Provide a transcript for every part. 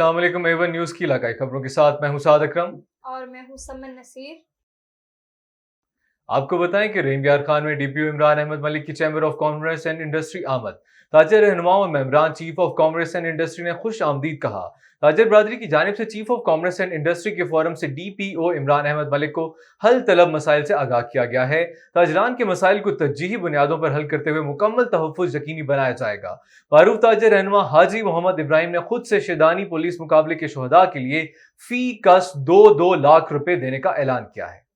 अस्सलाम वालेकुम। Avon news की इलाकाई खबरों के साथ मैं हूं साद अकरम और मैं हूं समन नसीर। आपको बताएं कि रेमयार खान में डीपीओ इमरान अहमद मलिक की chamber of commerce and industry आमद। ताजर रहनुमाओं और मेंबरान chief of commerce and industry ने खुश आमदीद कहा। ताजर बरादरी की जानिब से chief of commerce and industry के फोरम से डीपीओ इमरान अहमद मलिक को हल तलब मसाइल से आगाह किया गया है। ताजरान के मसाइल को तरजीही बुनियादों पर हल करते हुए मुकम्मल तहफ़्फ़ुज़ यकीनी बनाया जाएगा। मारूफ ताजर रहनुमा हाजी मोहम्मद इब्राहिम ने खुद से शेदानी पुलिस मुकाबले के शहदा के लिए फी कस 2 लाख रुपए देने का ऐलान किया है।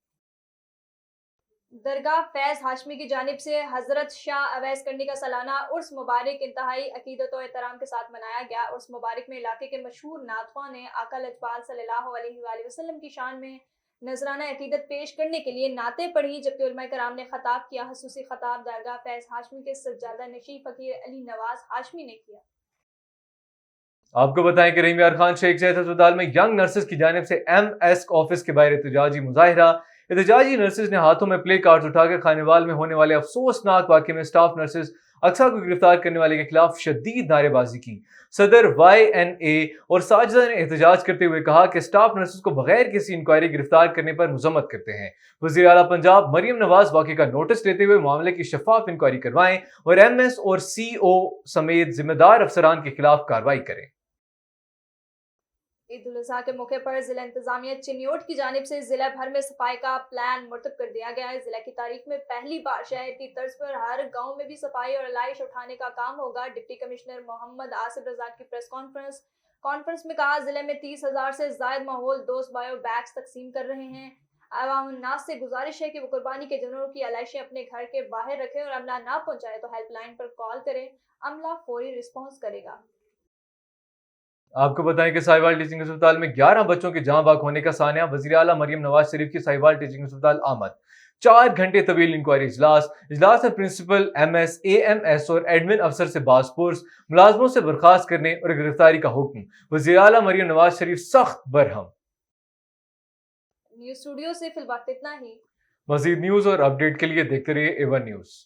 दरगाह फैज हाशमी की जानिब से हजरत शाह अवैस करनी का सालाना उर्स मुबारक इंतहाई अकीदत और एहतराम के साथ मनाया गया। उर्स मुबारक में इलाके के मशहूर नातख्वां ने आका लजपाल सल्लल्लाहु अलैहि वसल्लम की शान में नजराना अकीदत पेश करने के लिए नाते पढ़ी, जबकि उलमा कराम ने खताब किया। खसूसी खताब दरगाह फैज हाशमी के सज्जादा नशी फकीर अली नवाज हाशमी ने किया। आपको बताएं कि रहीम खान शेख जैद अस्पताल में यंग नर्सेज की जानिब से MS ऑफिस के बाहर एहतजाजी मुजाहिरा। एहतजाजी नर्सेज ने हाथों में प्ले कार्ड उठाकर खानेवाल में होने वाले अफसोसनाक वाक़े में स्टाफ नर्सेज अक्सा को गिरफ्तार करने वाले के खिलाफ शदीद नारेबाजी की। सदर YNA और साजिदा ने एहतजाज करते हुए कहा कि स्टाफ नर्सेज को बगैर किसी इंक्वायरी गिरफ्तार करने पर मुजम्मत करते हैं। वज़ीर आला पंजाब मरियम नवाज वाक़े का नोटिस लेते हुए मामले की शफाफ इंक्वायरी करवाएं और MS और CO समेत जिम्मेदार अफसरान के खिलाफ कार्रवाई करें। ईद उल अजहा के मौके पर जिला इंतजामिया चिन्योट की जानिब से जिला भर में सफाई का प्लान मुर्तब कर दिया गया है। जिला की तारीख में पहली बार शहर की तर्ज पर हर गांव में भी सफाई और लाइश उठाने का काम होगा। डिप्टी कमिश्नर मोहम्मद आसिफ रजा की प्रेस कॉन्फ्रेंस में कहा, जिले में 30,000 से ज्यादा माहौल दोस्त बायो बैग्स तकसीम कर रहे हैं। आवाम नास से गुजारिश है कि वो कुर्बानी के जनों की अलाइशें अपने घर के बाहर रखें और अमला ना पहुंचाए तो हेल्पलाइन पर कॉल करें, अमला फौरी रिस्पॉन्स करेगा। आपको बताएं कि साहिवाल टीचिंग अस्पताल में 11 बच्चों के जहां बाग होने का सानिया। वज़ीर आला मरियम नवाज शरीफ की साहिवाल टीचिंग अस्पताल आमद। 4 घंटे तवील इंक्वायरी इजलास में प्रिंसिपल MS AMS और एडमिन अफसर से बासपुर्स, मुलाजमों से बर्खास्त करने और गिरफ्तारी का हुक्म। वज़ीर आला मरियम नवाज शरीफ सख्त बरहम। न्यूज स्टूडियो से फिलहाल इतना ही। मजीद न्यूज और अपडेट के लिए देखते रहिए A1 न्यूज।